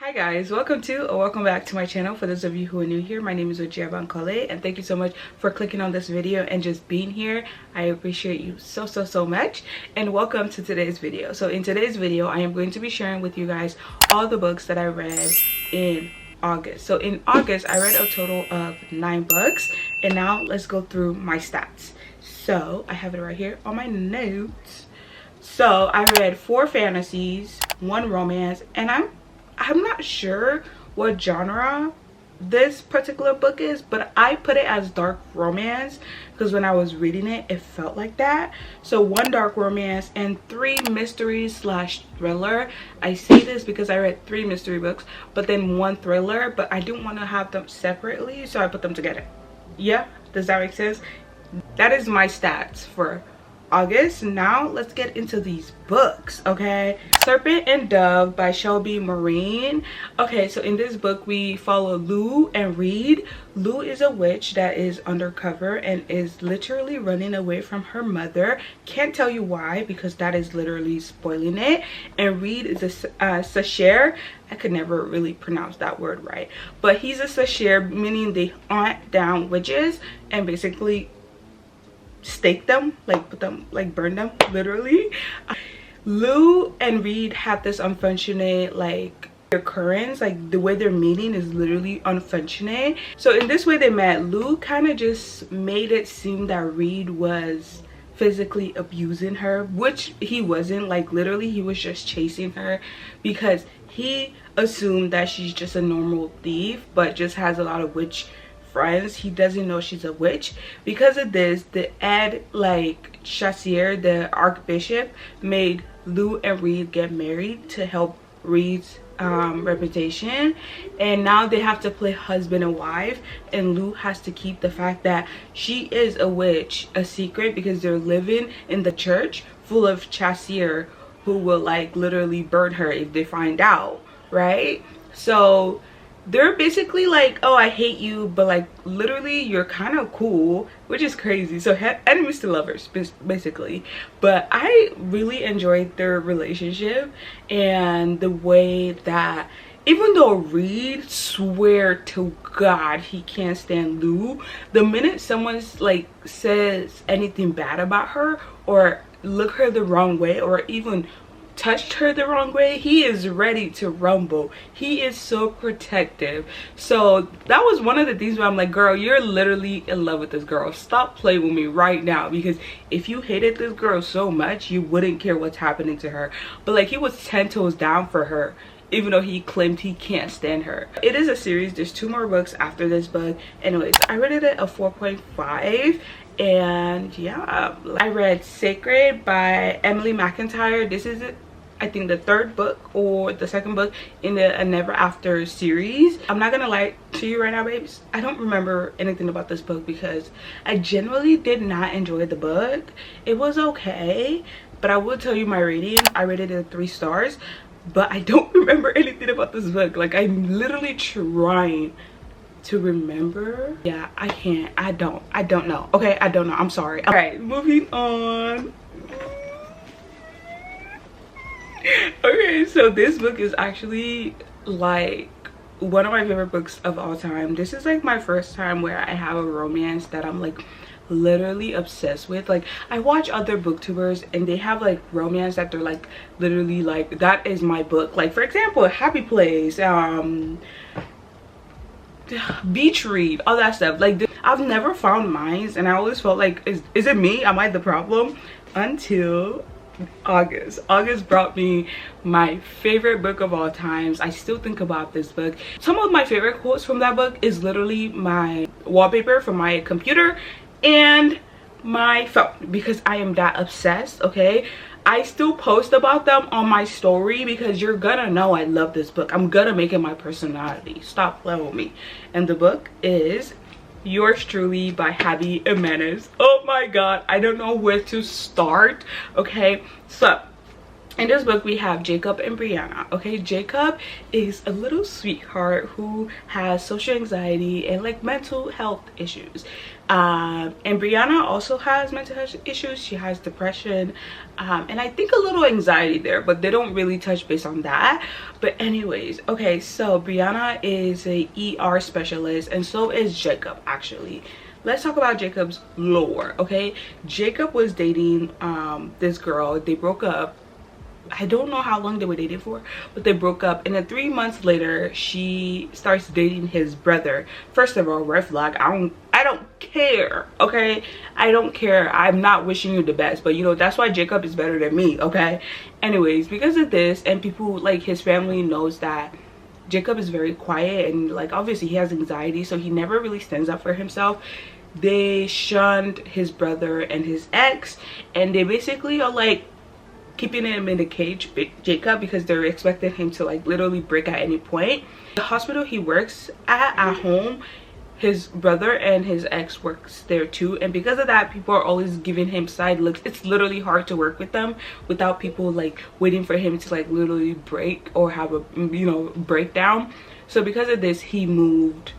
Hi guys, welcome to or welcome back to my channel. For those of you who are new here, my name is Wajihat Bankole, and thank you so much for clicking on this video and just being here. I appreciate you so much, and welcome to today's video. So in today's video, I am going to be sharing with you guys all the books that I read in August. So in August, I read a total of 9 books, and now let's go through my stats. So I have it right here on my notes. So I read 4 fantasies, 1 romance, and I'm not sure what genre this particular book is, but I put it as dark romance because when I was reading it, it felt like that. So 1 dark romance and 3 mystery slash thriller. I say this because I read 3 mystery books, but then 1 thriller, but I didn't want to have them separately, so I put them together. Yeah, does that make sense? That is my stats for August. Now let's get into these books, okay? Serpent and Dove by Shelby Marine. Okay, so in this book we follow Lou and Reed. Lou is a witch that is undercover and is literally running away from her mother. Can't tell you why because that is literally spoiling it. And Reed is a sasher. I could never really pronounce that word right, but he's a sasher, meaning they hunt down witches and basically stake them, like put them, like burn them, literally. Lou and Reed have this unfortunate like occurrence, like the way they're meeting is literally unfortunate. So in this way they met, Lou kind of just made it seem that Reed was physically abusing her, which he wasn't. Like literally he was just chasing her because he assumed that she's just a normal thief but just has a lot of witch friends. He doesn't know she's a witch. Because of this, the Chassier, the archbishop, made Lou and Reed get married to help Reed's reputation, and now they have to play husband and wife, and Lou has to keep the fact that she is a witch a secret because they're living in the church full of Chassier who will like literally burn her if they find out, right? So they're basically like, oh, I hate you, but like literally you're kind of cool, which is crazy. So enemies to lovers basically. But I really enjoyed their relationship and the way that even though Reed swear to God he can't stand Lou, the minute someone's like says anything bad about her or look her the wrong way or even touched her the wrong way, he is ready to rumble. He is so protective. So that was one of the things where I'm like, girl, you're literally in love with this girl. Stop playing with me right now, because if you hated this girl so much you wouldn't care what's happening to her. But like he was 10 toes down for her even though he claimed he can't stand her. It is a series. There's 2 more books after this book. Anyways, I rated it a 4.5. and yeah, I read Sacred by Emily McIntyre. This is I think the 3rd book or the 2nd book in the Never After series. I'm not gonna lie to you right now, babes, I don't remember anything about this book because I genuinely did not enjoy the book. It was okay, but I will tell you my rating. I rated it 3 stars, but I don't remember anything about this book. Like I'm literally trying to remember. Yeah, I can't. I don't know. Okay, I don't know. I'm sorry. All right, moving on. Okay, so this book is actually like one of my favorite books of all time. This is like my first time where I have a romance that I'm like literally obsessed with. Like I watch other booktubers and they have like romance that they're like literally like, that is my book. Like for example, Happy Place, beach read, all that stuff. Like I've never found mine, and I always felt like, is it me? Am I the problem? Until August brought me my favorite book of all times. I still think about this book. Some of my favorite quotes from that book is literally my wallpaper from my computer and my phone because I am that obsessed. Okay, I still post about them on my story because you're gonna know I love this book. I'm gonna make it my personality. Stop playing with me. And the book is Yours Truly by Javi Jimenez. Oh my god, I don't know where to start. Okay, so in this book we have Jacob and Brianna. Okay, Jacob is a little sweetheart who has social anxiety and like mental health issues, and Brianna also has mental health issues. She has depression, and I think a little anxiety there, but they don't really touch base on that. But anyways, okay, so Brianna is a ER specialist and so is Jacob. Actually, let's talk about Jacob's lore. Okay, Jacob was dating this girl. They broke up. I don't know how long they were dating for, but they broke up, and then 3 months later she starts dating his brother. First of all, red flag. I don't care. Okay, I don't care. I'm not wishing you the best, but you know, that's why Jacob is better than me. Okay, anyways, because of this, and people like his family knows that Jacob is very quiet, and like obviously he has anxiety, so he never really stands up for himself. They shunned his brother and his ex, and they basically are like keeping him in a cage, Jacob, because they're expecting him to like literally break at any point. The hospital he works at home, his brother and his ex works there too, and because of that, people are always giving him side looks. It's literally hard to work with them without people like waiting for him to like literally break or have a, you know, breakdown. So because of this, he moved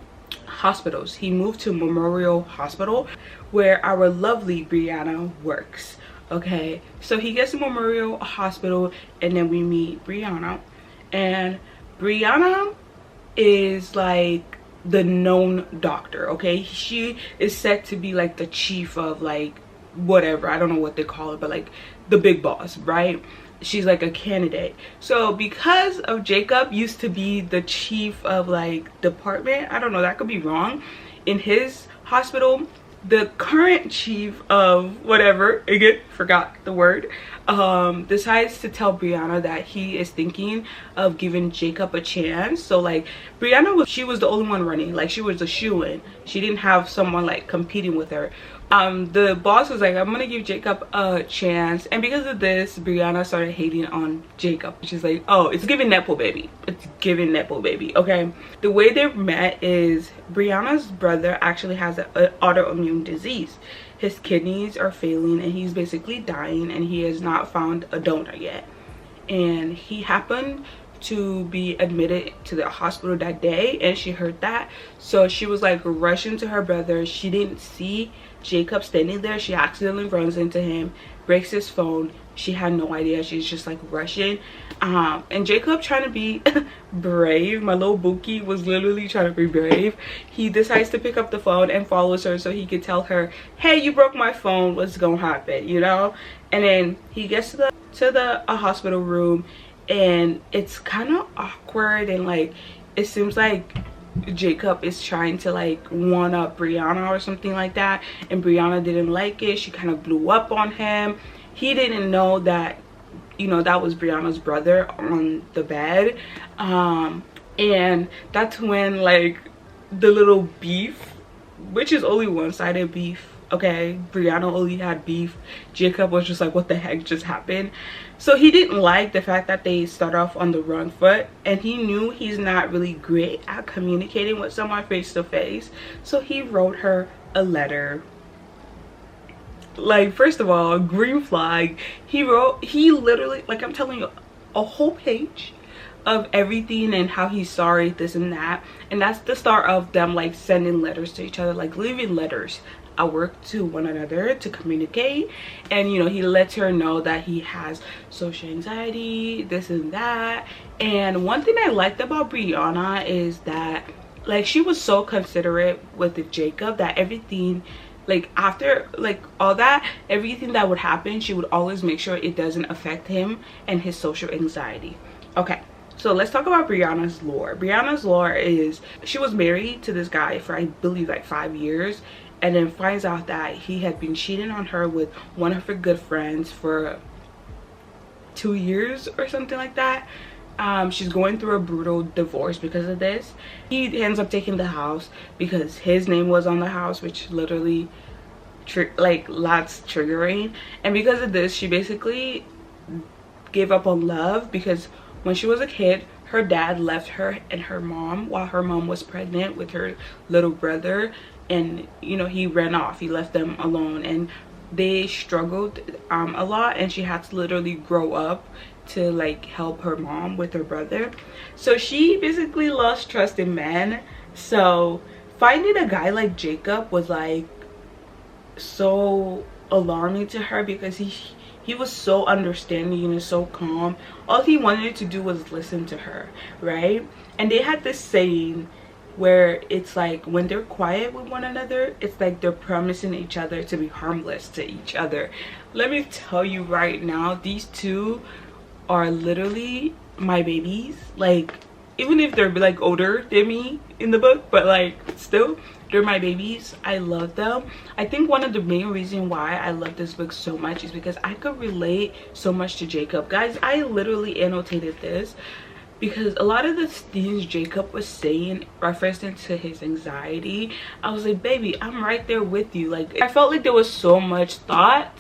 hospitals. He moved to Memorial Hospital, where our lovely Brianna works. Okay, so he gets to Memorial Hospital, and then we meet Brianna, and Brianna is like the known doctor. Okay, she is said to be like the chief of like whatever, I don't know what they call it, but like the big boss, right? She's like a candidate. So because of Jacob used to be the chief of like department, I don't know, that could be wrong, in his hospital, the current chief of whatever, again forgot the word, decides to tell Brianna that he is thinking of giving Jacob a chance. So like Brianna she was the only one running, like she was a shoo-in. She didn't have someone like competing with her. The boss was like, I'm gonna give Jacob a chance, and because of this, Brianna started hating on Jacob. She's like, oh, it's giving Nepo baby, it's giving Nepo baby. Okay, the way they met is Brianna's brother actually has an autoimmune disease. His kidneys are failing and he's basically dying, and he has not found a donor yet, and he happened to be admitted to the hospital that day, and she heard that, so she was like rushing to her brother. She didn't see Jacob standing there. She accidentally runs into him, breaks his phone. She had no idea. She's just like rushing, and Jacob, trying to be brave, my little Bookie was literally trying to be brave, he decides to pick up the phone and follows her so he could tell her, hey, you broke my phone, what's gonna happen, you know? And then he gets to the hospital room, and it's kind of awkward, and like it seems like Jacob is trying to like one up Brianna or something like that, and Brianna didn't like it. She kind of blew up on him. He didn't know that, you know, that was Brianna's brother on the bed, and that's when like the little beef, which is only one-sided beef. Okay, Brianna only had beef. Jacob was just like, what the heck just happened? So he didn't like the fact that they start off on the wrong foot, and he knew he's not really great at communicating with someone face to face. So he wrote her a letter. Like, first of all, green flag. He literally, like I'm telling you, a whole page of everything and how he's sorry, this and that. And that's the start of them like sending letters to each other, like leaving letters at work to one another to communicate. And you know, he lets her know that he has social anxiety, this and that. And one thing I liked about Brianna is that like she was so considerate with Jacob that everything, like after like all that, everything that would happen, she would always make sure it doesn't affect him and his social anxiety. Okay, so let's talk about Brianna's lore. Brianna's lore is she was married to this guy for I believe like 5 years, and then finds out that he had been cheating on her with one of her good friends for 2 years or something like that. She's going through a brutal divorce because of this. He ends up taking the house because his name was on the house, which literally like lots triggering. And because of this, she basically gave up on love, because when she was a kid, her dad left her and her mom while her mom was pregnant with her little brother, and you know, he ran off, he left them alone. And they struggled a lot, and she had to literally grow up to like help her mom with her brother. So she basically lost trust in men. So finding a guy like Jacob was like so alarming to her, because he was so understanding and so calm. All he wanted to do was listen to her, right? And they had this saying where it's like when they're quiet with one another, it's like they're promising each other to be harmless to each other. Let me tell you right now, these two are literally my babies. Like, even if they're like older than me in the book, but like still, they're my babies. I love them. I think one of the main reasons why I love this book so much is because I could relate so much to Jacob. Guys, I literally annotated this because a lot of the things Jacob was saying referenced into his anxiety. I was like, baby, I'm right there with you. Like, I felt like there was so much thought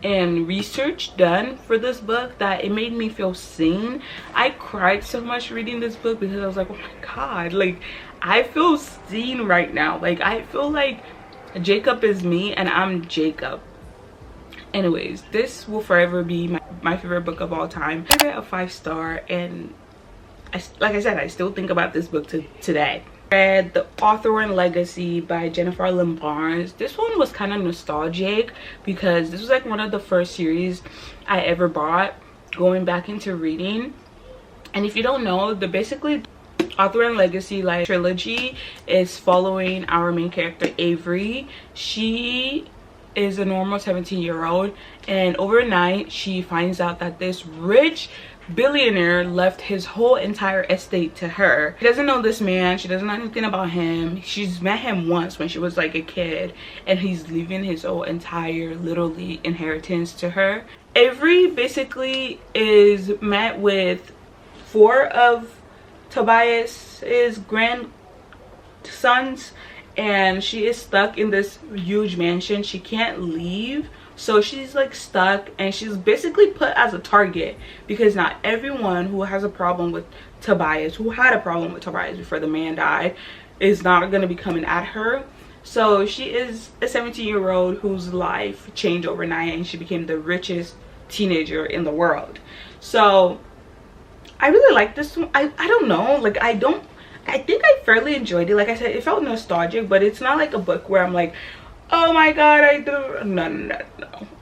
and research done for this book that it made me feel seen. I cried so much reading this book because I was like, oh my god, like I feel seen right now. Like, I feel like Jacob is me and I'm Jacob. Anyways, this will forever be my favorite book of all time. I gave it a 5-star, and like I said, I still think about this book today. Read The Author and Legacy by Jennifer Lynn Barnes. This one was kind of nostalgic because this was like one of the first series I ever bought going back into reading. And if you don't know, the basically Author and Legacy like trilogy is following our main character Avery. She is a normal 17-year-old, and overnight she finds out that this rich billionaire left his whole entire estate to her. She doesn't know this man, she doesn't know anything about him. She's met him once when she was like a kid, and he's leaving his whole entire literally inheritance to her. Avery basically is met with 4 of Tobias's grandsons, and she is stuck in this huge mansion. She can't leave, so she's like stuck, and she's basically put as a target because not everyone who has a problem with Tobias, who had a problem with Tobias before the man died, is not going to be coming at her. So she is a 17-year-old whose life changed overnight, and she became the richest teenager in the world. So I really like this one. I don't know, like I think I fairly enjoyed it. Like I said, it felt nostalgic, but it's not like a book where I'm like, oh my god, I do. No.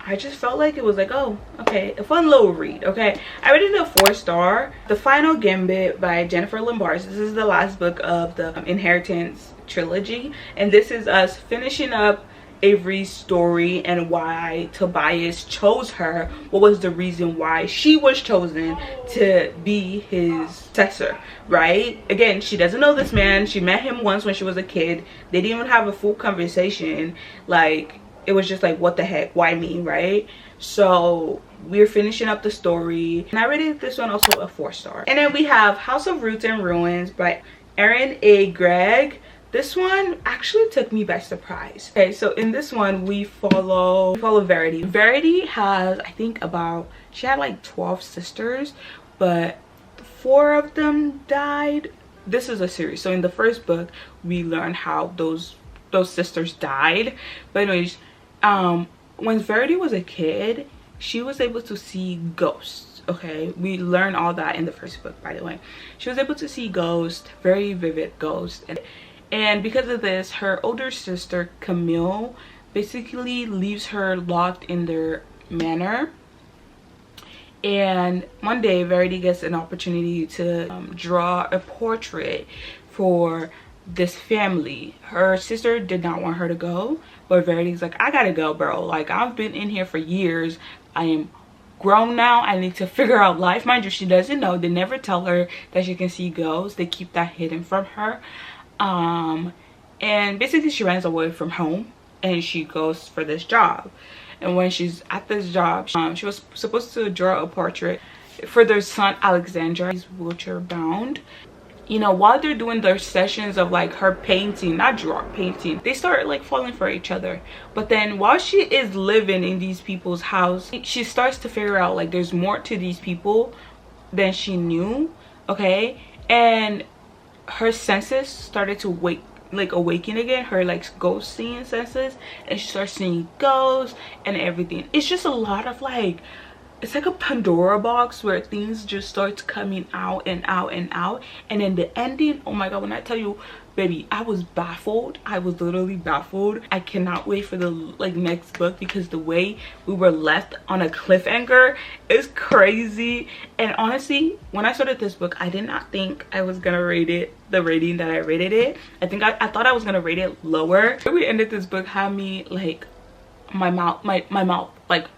I just felt like it was like, oh, okay, a fun little read. Okay, I rated it a 4-star. The Final Gambit by Jennifer Lynn Barnes. This is the last book of the Inheritance trilogy, and this is us finishing up Avery's story and why Tobias chose her. What was the reason why she was chosen to be his successor, right? Again, she doesn't know this man. She met him once when she was a kid. They didn't even have a full conversation. Like, it was just like, what the heck, why me, right? So we're finishing up the story, and I rated this one also a 4-star. And then we have House of Roots and Ruins by Erin A. Gregg. This one actually took me by surprise. Okay, so in this one we follow Verity. Verity has, I think she had like 12 sisters, but 4 of them died. This is a series, so in the first book we learn how those sisters died. But anyways, when Verity was a kid, she was able to see ghosts. Okay, we learn all that in the first book, by the way. She was able to see ghosts, very vivid ghosts, and because of this, her older sister Camille basically leaves her locked in their manor. And one day Verity gets an opportunity to draw a portrait for this family. Her sister did not want her to go, but Verity's like, I gotta go, bro. Like, I've been in here for years. I am grown now. I need to figure out life. Mind you, she doesn't know. They never tell her that she can see ghosts. They keep that hidden from her. And basically she runs away from home, and she goes for this job. And when she's at this job, she was supposed to draw a portrait for their son Alexandra. He's wheelchair bound. You know, while they're doing their sessions of like her painting, painting, they start like falling for each other. But then while she is living in these people's house, she starts to figure out like there's more to these people than she knew. Okay, and her senses started to wake like awaken again, her like ghost seeing senses, and she starts seeing ghosts and everything. It's just a lot of like, it's like a Pandora box where things just starts coming out and out and out. And then the ending, oh my god, when I tell you, baby, I was baffled. I was literally baffled. I cannot wait for the like next book, because the way we were left on a cliffhanger is crazy. And honestly, when I started this book, I did not think I was gonna rate it the rating that I rated it. I think I thought I was gonna rate it lower. The way we ended this book had me like, my mouth like,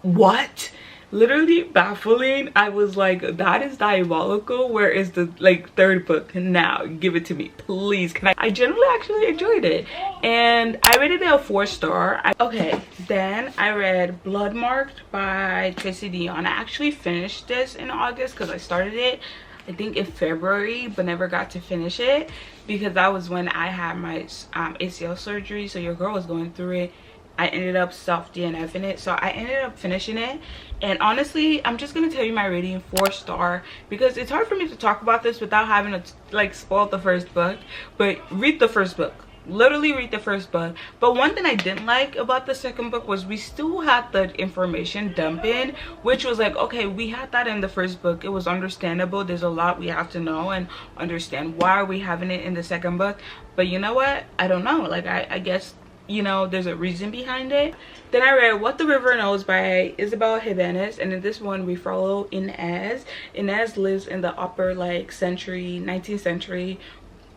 what? Literally baffling. I was like, that is diabolical. Where is the like third book now? Give it to me, please. Can I generally actually enjoyed it, and I rated it a 4-star. Okay, then I read Blood Marked by Tracy Dion. I actually finished this in August because I started it I think in February, but never got to finish it because that was when I had my ACL surgery. So your girl was going through it. I ended up self DNFing it, so I ended up finishing it. And honestly, I'm just gonna tell you my rating, 4-star, because it's hard for me to talk about this without having to like spoil the first book. But read the first book, literally read the first book. But one thing I didn't like about the second book was we still had the information dumping, which was like, okay, we had that in the first book. It was understandable. There's a lot we have to know and understand. Why are we having it in the second book? But you know what, I don't know, like I guess, you know, there's a reason behind it. Then I read What the River Knows by Isabel Jimenez, and in this one we follow Inez. Inez lives in the upper like 19th century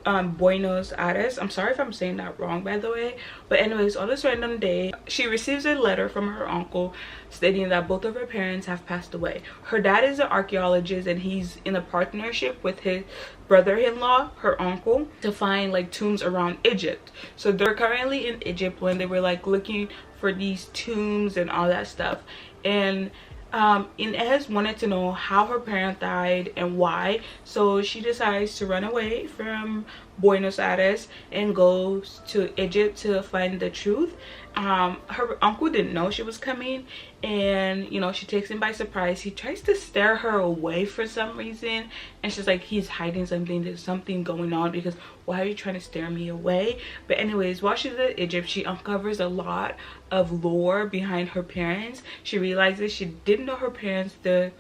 Buenos Aires. I'm sorry if I'm saying that wrong, by the way. But anyways, on this random day, she receives a letter from her uncle stating that both of her parents have passed away. Her dad is an archaeologist, and he's in a partnership with his brother-in-law, her uncle, to find like tombs around Egypt. So they're currently in Egypt when they were like looking for these tombs and all that stuff. And Inez wanted to know how her parent died and why, so she decides to run away from Buenos Aires and goes to Egypt to find the truth. Her uncle didn't know she was coming, and you know, she takes him by surprise. He tries to steer her away for some reason, and she's like, he's hiding something, there's something going on, because why are you trying to steer me away? But anyways, while she's in Egypt, she uncovers a lot of lore behind her parents. She realizes she didn't know her parents the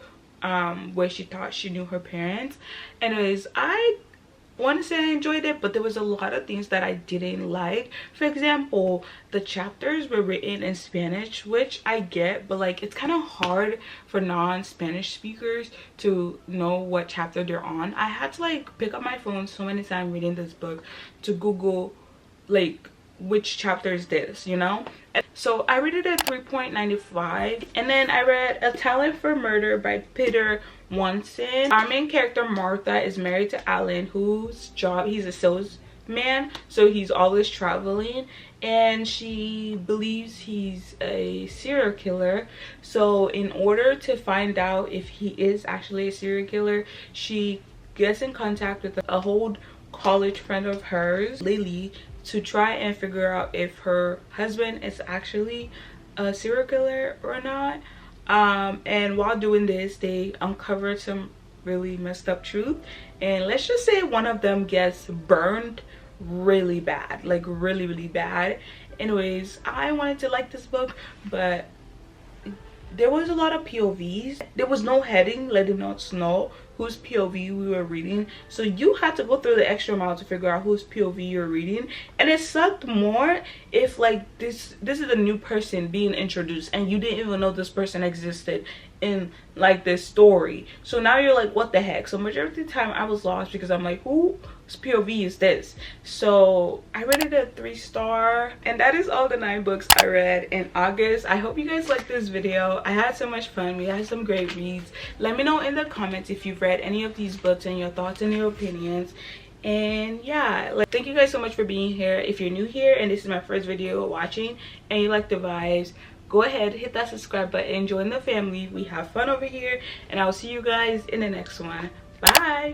way she thought she knew her parents. Anyways, I want to say I enjoyed it, but there was a lot of things that I didn't like. For example, the chapters were written in Spanish, which I get, but like it's kind of hard for non-Spanish speakers to know what chapter they're on. I had to like pick up my phone so many times reading this book to Google like which chapter is this, you know. So I rated it 3.95. And then I read A Talent for Murder by Peter Wanson. Our main character Martha is married to Alan, whose job, he's a salesman, so he's always traveling, and she believes he's a serial killer. So in order to find out if he is actually a serial killer, she gets in contact with a old college friend of hers, Lily, to try and figure out if her husband is actually a serial killer or not. And while doing this, they uncovered some really messed up truth, and let's just say one of them gets burned really bad, like really bad. Anyways, I wanted to like this book, but there was a lot of POVs. There was no heading letting us know whose POV we were reading, so you had to go through the extra mile to figure out whose POV you're reading. And it sucked more if like this is a new person being introduced and you didn't even know this person existed in like this story. So now you're like, what the heck? So majority of the time I was lost because I'm like, whose POV is this? So I rated it a 3-star. And that is all the 9 books I read in August. I hope you guys liked this video. I had so much fun. We had some great reads. Let me know in the comments if you've read any of these books and your thoughts and your opinions. And yeah, like, thank you guys so much for being here. If you're new here and this is my first video watching and you like the vibes, go ahead, hit that subscribe button, join the family. We have fun over here, and I'll see you guys in the next one. Bye.